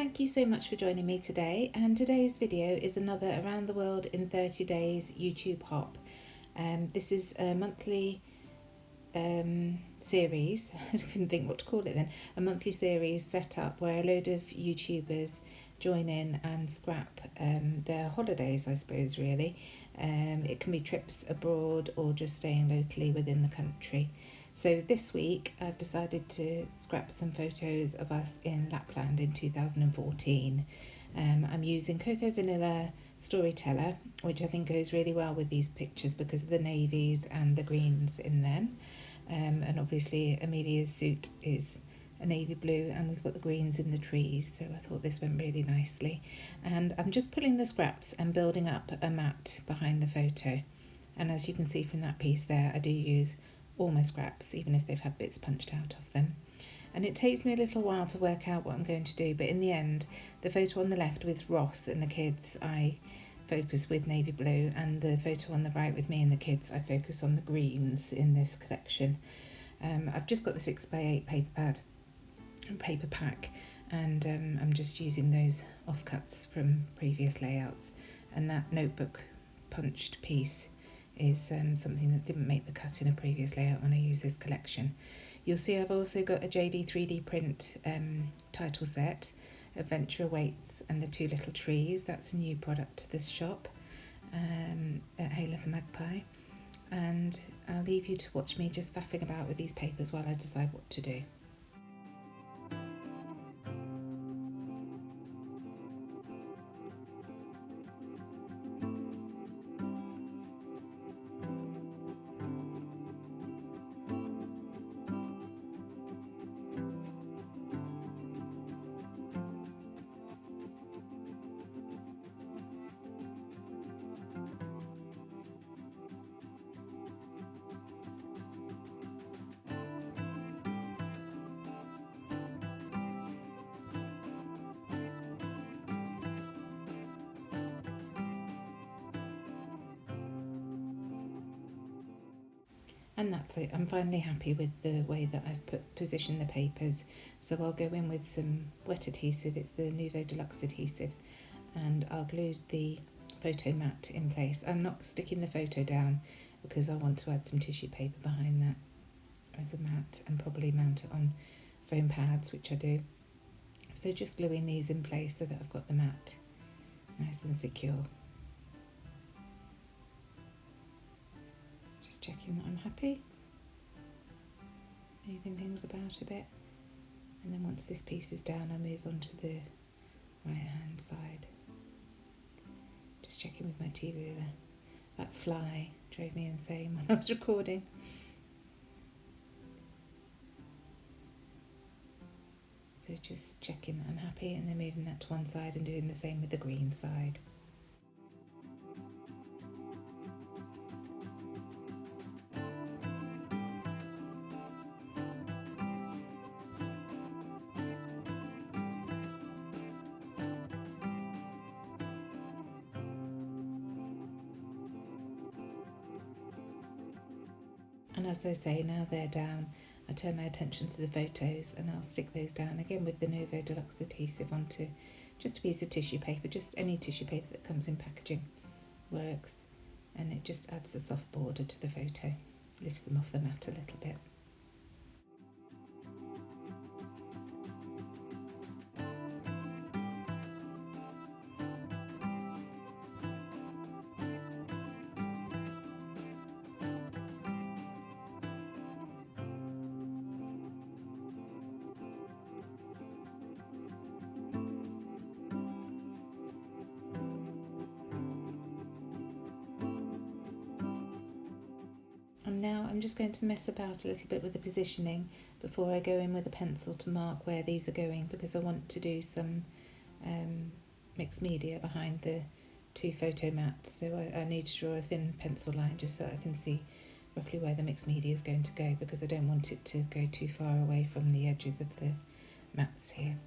thank you so much for joining me today, and today's video is another Around the World in 30 Days YouTube hop. This is a monthly series, I couldn't think what to call it then, a monthly series set up where a load of YouTubers join in and scrap their holidays, I suppose, really. It can be trips abroad or just staying locally within the country. So this week I've decided to scrap some photos of us in Lapland in 2014. I'm using Cocoa Vanilla Storyteller, which I think goes really well with these pictures because of the navies and the greens in them. And obviously Amelia's suit is a navy blue and we've got the greens in the trees, so I thought this went really nicely. And I'm just pulling the scraps and building up a mat behind the photo. And as you can see from that piece there, I do use all my scraps, even if they've had bits punched out of them. And it takes me a little while to work out what I'm going to do, but in the end, the photo on the left with Ross and the kids, I focus with navy blue, and the photo on the right with me and the kids, I focus on the greens in this collection. I've just got the 6x8 paper pack, and I'm just using those offcuts from previous layouts, and that notebook punched piece is something that didn't make the cut in a previous layout when I used this collection. You'll see I've also got a JD 3D print title set, Adventure Awaits and the Two Little Trees. That's a new product to this shop at Hey Little Magpie. And I'll leave you to watch me just faffing about with these papers while I decide what to do. And that's it. I'm finally happy with the way that I've positioned the papers. So I'll go in with some wet adhesive, it's the Nouveau Deluxe adhesive, and I'll glue the photo mat in place. I'm not sticking the photo down because I want to add some tissue paper behind that as a mat and probably mount it on foam pads, which I do. So just gluing these in place so that I've got the mat nice and secure. Checking that I'm happy, moving things about a bit, and then once this piece is down I move on to the right hand side. Just checking with my tea ruler. That fly drove me insane when I was recording. So just checking that I'm happy and then moving that to one side and doing the same with the green side. And as I say, now they're down, I turn my attention to the photos and I'll stick those down again with the Nouveau Deluxe adhesive onto just a piece of tissue paper. Just any tissue paper that comes in packaging works, and it just adds a soft border to the photo, lifts them off the mat a little bit. Now I'm just going to mess about a little bit with the positioning before I go in with a pencil to mark where these are going, because I want to do some mixed media behind the two photo mats. So I need to draw a thin pencil line just so I can see roughly where the mixed media is going to go, because I don't want it to go too far away from the edges of the mats here.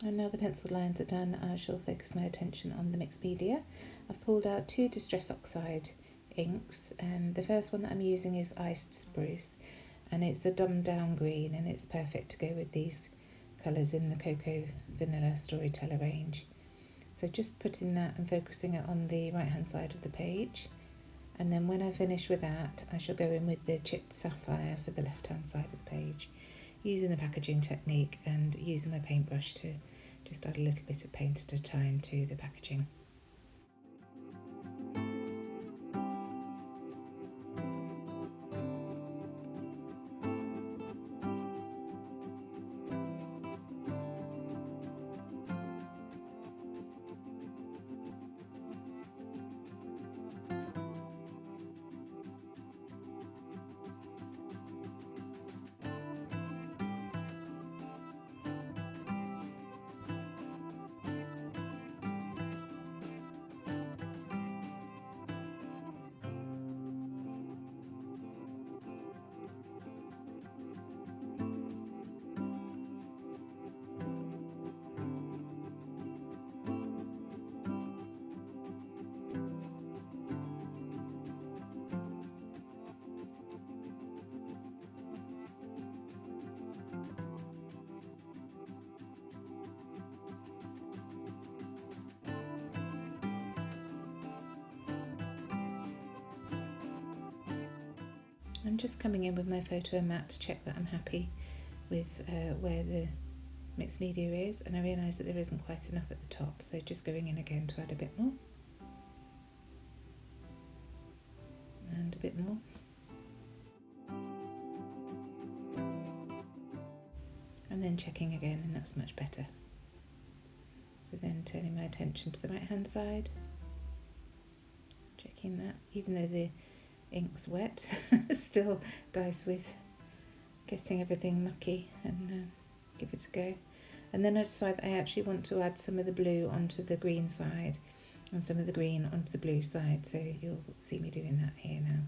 And now the pencil lines are done, I shall focus my attention on the mixed media. I've pulled out 2 Distress Oxide inks. The first one that I'm using is Iced Spruce, and it's a dumbed down green, and it's perfect to go with these colours in the Cocoa Vanilla Storyteller range. So just putting that and focusing it on the right hand side of the page, and then when I finish with that I shall go in with the Chipped Sapphire for the left hand side of the page, using the packaging technique and using my paintbrush to just add a little bit of paint at a time to the packaging. I'm just coming in with my photo and mat to check that I'm happy with where the mixed media is, and I realise that there isn't quite enough at the top, so just going in again to add a bit more and a bit more, and then checking again, and that's much better. So then turning my attention to the right hand side, checking that even though the ink's wet still dice with getting everything mucky, and give it a go. And then I decide that I actually want to add some of the blue onto the green side and some of the green onto the blue side, so you'll see me doing that here now.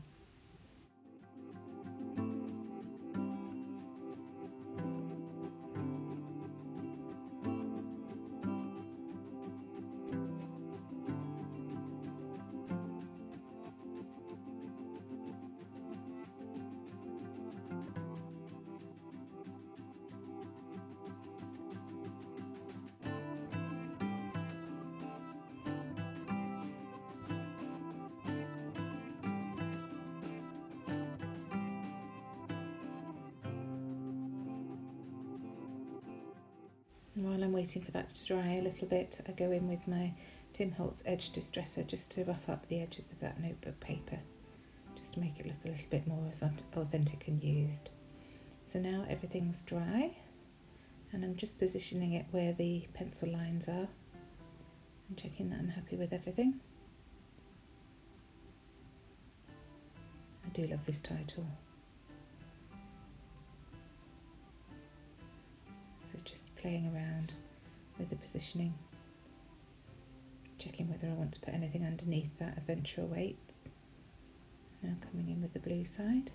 And while I'm waiting for that to dry a little bit, I go in with my Tim Holtz Edge Distresser just to rough up the edges of that notebook paper, just to make it look a little bit more authentic and used. So now everything's dry, and I'm just positioning it where the pencil lines are and checking that I'm happy with everything. I do love this title. So just playing around with the positioning, checking whether I want to put anything underneath that Adventure Awaits. Now coming in with the blue side.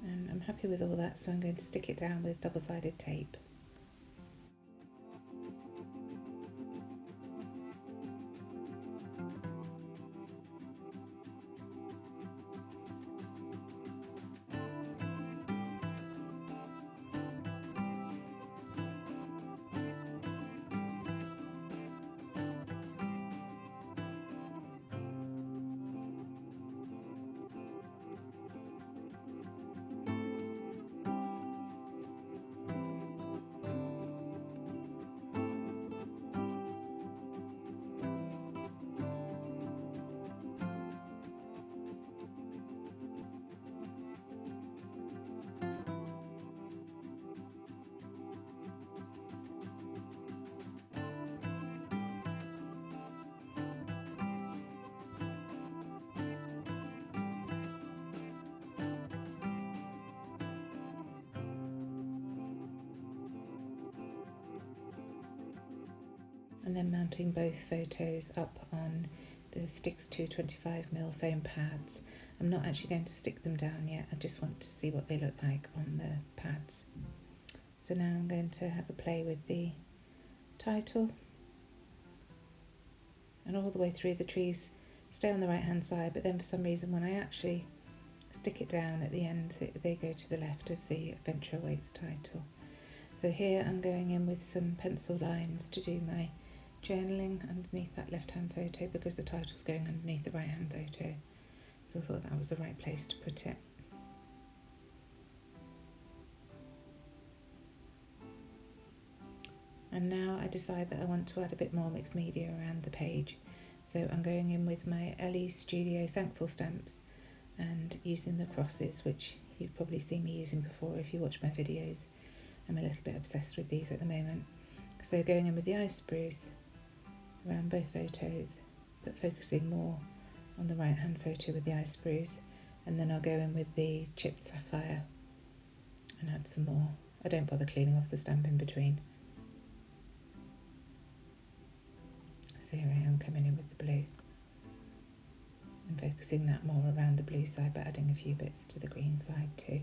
And I'm happy with all that, so I'm going to stick it down with double-sided tape. And then mounting both photos up on the Stix 225mm foam pads. I'm not actually going to stick them down yet. I just want to see what they look like on the pads. So now I'm going to have a play with the title, and all the way through the trees stay on the right hand side, but then for some reason when I actually stick it down at the end they go to the left of the Adventure Awaits title. So here I'm going in with some pencil lines to do my journaling underneath that left hand photo, because the title's going underneath the right hand photo, so I thought that was the right place to put it. And now I decide that I want to add a bit more mixed media around the page, so I'm going in with my Ellie Studio Thankful stamps and using the crosses, which you've probably seen me using before if you watch my videos. I'm a little bit obsessed with these at the moment. So going in with the ice spruce around both photos, but focusing more on the right hand photo with the ice spruce, and then I'll go in with the chipped sapphire and add some more. I don't bother cleaning off the stamp in between. So here I am coming in with the blue and focusing that more around the blue side, but adding a few bits to the green side too.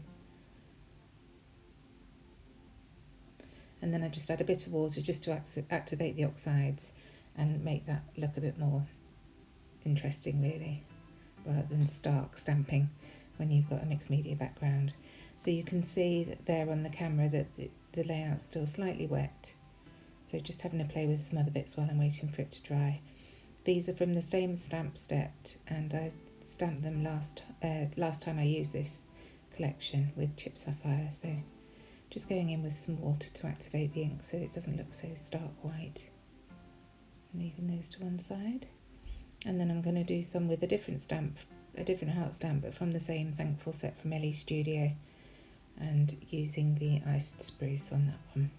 And then I just add a bit of water just to activate the oxides and make that look a bit more interesting really, rather than stark stamping when you've got a mixed media background. So you can see that there on the camera that the layout's still slightly wet. So just having a play with some other bits while I'm waiting for it to dry. These are from the same stamp set, and I stamped them last time I used this collection with chipped sapphire. So just going in with some water to activate the ink so it doesn't look so stark white. And leaving those to one side. And then I'm going to do some with a different stamp, a different heart stamp, but from the same Thankful set from Ellie Studio, and using the iced spruce on that one.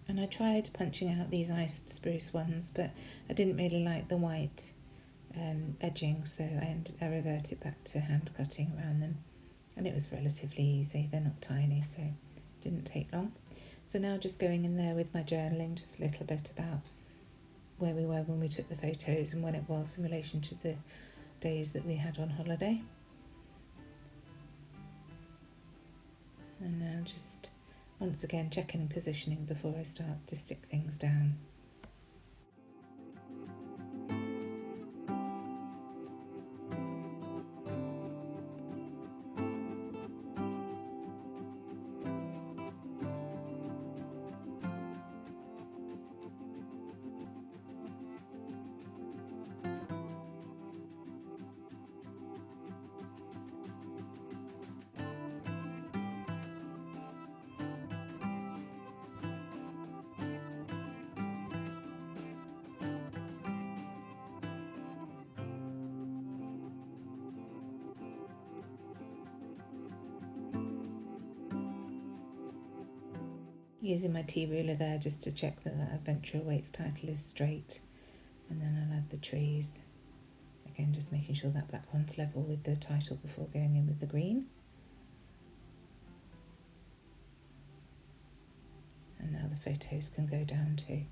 And I tried punching out these iced spruce ones, but I didn't really like the white edging, so I reverted back to hand cutting around them, and it was relatively easy. They're not tiny, so it didn't take long. So now just going in there with my journaling, just a little bit about where we were when we took the photos and when it was in relation to the days that we had on holiday. And now just once again checking positioning before I start to stick things down. Using my T-ruler there just to check that that Adventure Awaits title is straight, and then I'll add the trees. Again, just making sure that black one's level with the title before going in with the green. And now the photos can go down too.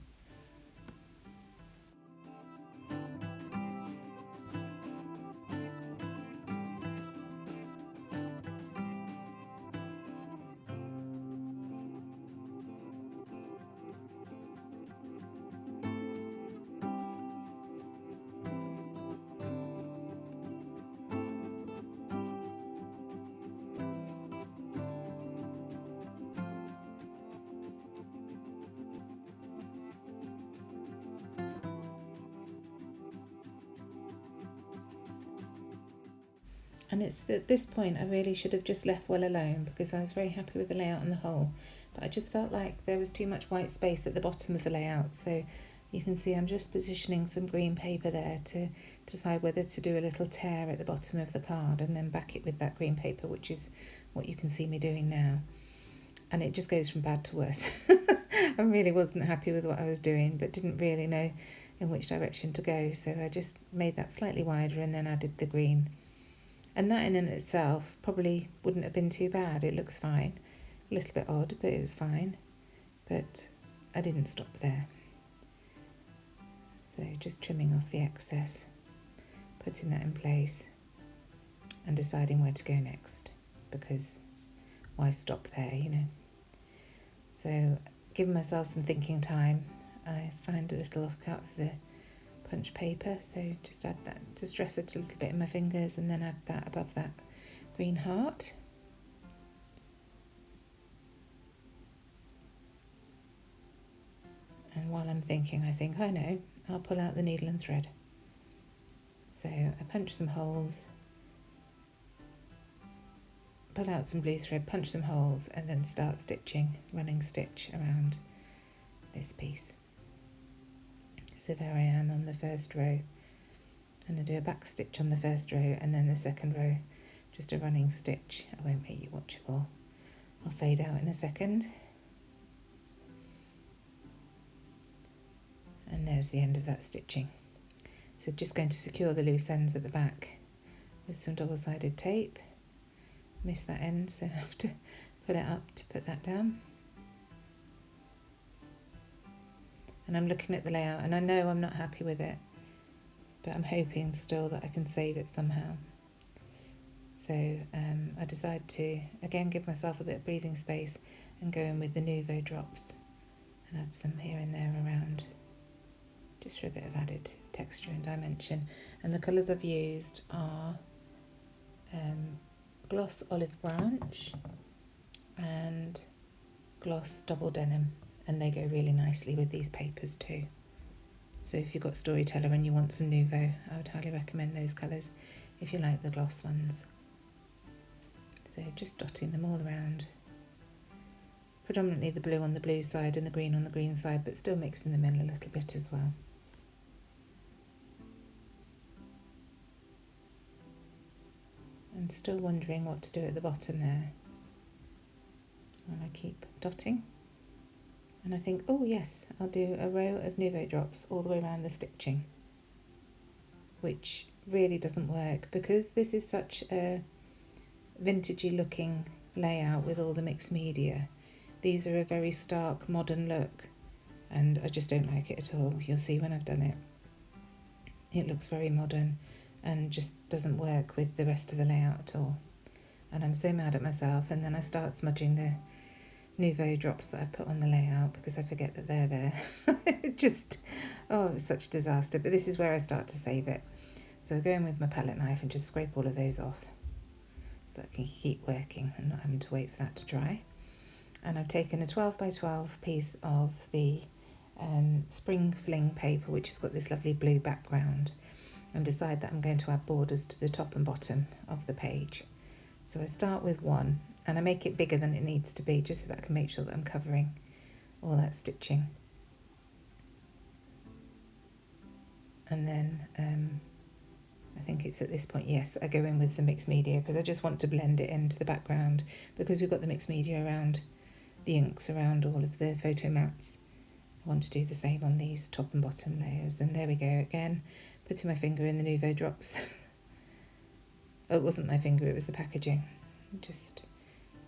And it's at this point I really should have just left well alone, because I was very happy with the layout on the whole, but I just felt like there was too much white space at the bottom of the layout. So you can see I'm just positioning some green paper there to decide whether to do a little tear at the bottom of the card and then back it with that green paper, which is what you can see me doing now. And it just goes from bad to worse. I really wasn't happy with what I was doing, but didn't really know in which direction to go, so I just made that slightly wider and then added the green And that in and itself probably wouldn't have been too bad. It looks fine. A little bit odd, but it was fine. But I didn't stop there. So just trimming off the excess, putting that in place and deciding where to go next, because why stop there, you know? So giving myself some thinking time, I find a little offcut of the punch paper, so just add that, just dress it a little bit in my fingers and then add that above that green heart. And while I'm thinking, I think, I know, I'll pull out the needle and thread. So I punch some holes, pull out some blue thread, punch some holes, and then start stitching, running stitch around this piece. So there I am on the first row, and I do a back stitch on the first row, and then the second row, just a running stitch. I won't make you watch it all. I'll fade out in a second. And there's the end of that stitching. So just going to secure the loose ends at the back with some double-sided tape. Missed that end, so I have to put it up to put that down. And I'm looking at the layout and I know I'm not happy with it, but I'm hoping still that I can save it somehow. So I decide to again give myself a bit of breathing space and go in with the Nouveau drops and add some here and there around, just for a bit of added texture and dimension. And the colours I've used are Gloss Olive Branch and Gloss Double Denim, and they go really nicely with these papers too. So if you've got Storyteller and you want some Nouveau, I would highly recommend those colours if you like the gloss ones. So just dotting them all around. Predominantly the blue on the blue side and the green on the green side, but still mixing them in a little bit as well. And still wondering what to do at the bottom there. And I keep dotting. And I think, oh yes, I'll do a row of Nouveau drops all the way around the stitching, which really doesn't work because this is such a vintagey looking layout with all the mixed media. These are a very stark modern look and I just don't like it at all. You'll see when I've done it. It looks very modern and just doesn't work with the rest of the layout at all. And I'm so mad at myself, and then I start smudging the Nouveau drops that I've put on the layout because I forget that they're there. It just, oh, it's such a disaster. But this is where I start to save it. So I go in with my palette knife and just scrape all of those off so that I can keep working and not having to wait for that to dry. And I've taken a 12 by 12 piece of the Spring Fling paper, which has got this lovely blue background, and decide that I'm going to add borders to the top and bottom of the page. So I start with one and I make it bigger than it needs to be, just so that I can make sure that I'm covering all that stitching. And then I think it's at this point, yes, I go in with some mixed media because I just want to blend it into the background, because we've got the mixed media around the inks, around all of the photo mats. I want to do the same on these top and bottom layers. And there we go again, putting my finger in the Nouveau drops. Oh, it wasn't my finger, it was the packaging. Just,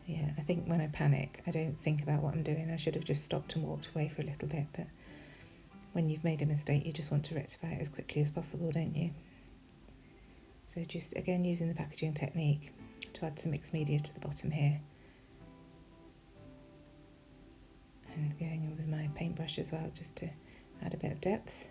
yeah, I think when I panic, I don't think about what I'm doing. I should have just stopped and walked away for a little bit, but when you've made a mistake, you just want to rectify it as quickly as possible, don't you? So just, again, using the packaging technique to add some mixed media to the bottom here. And going in with my paintbrush as well, just to add a bit of depth.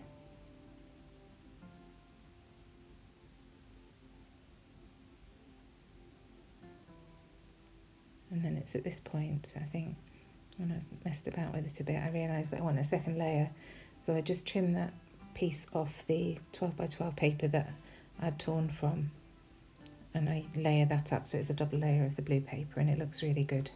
And then it's at this point, I think, when I've messed about with it a bit, I realised that I want a second layer. So I just trim that piece off the 12 by 12 paper that I'd torn from, and I layer that up so it's a double layer of the blue paper, and it looks really good.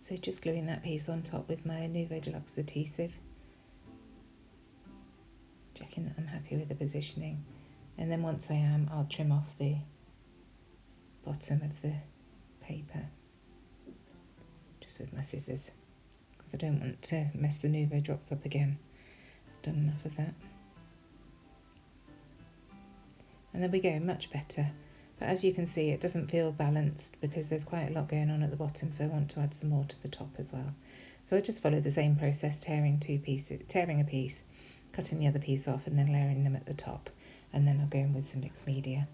So just gluing that piece on top with my Nuvo Deluxe adhesive, checking that I'm happy with the positioning, and then once I am, I'll trim off the bottom of the paper just with my scissors, because I don't want to mess the Nuvo drops up again. I've done enough of that. And there we go, much better. But as you can see, it doesn't feel balanced because there's quite a lot going on at the bottom, so I want to add some more to the top as well. So I just follow the same process, tearing a piece, cutting the other piece off, and then layering them at the top. And then I'll go in with some mixed media.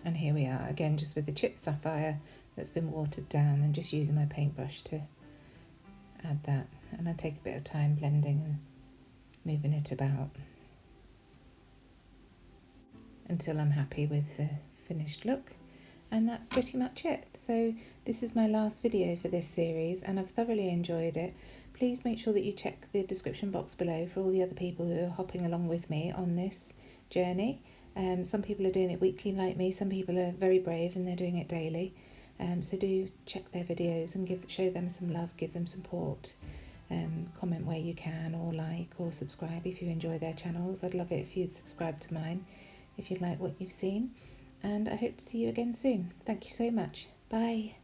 And here we are again, just with the chipped sapphire that's been watered down, and just using my paintbrush to add that. And I take a bit of time blending and moving it about until I'm happy with the finished look. And that's pretty much it. So this is my last video for this series, and I've thoroughly enjoyed it. Please make sure that you check the description box below for all the other people who are hopping along with me on this journey. Some people are doing it weekly like me, some people are very brave and they're doing it daily. So do check their videos and show them some love, give them support. Comment where you can, or like or subscribe if you enjoy their channels. I'd love it if you'd subscribe to mine if you like what you've seen. And I hope to see you again soon. Thank you so much. Bye.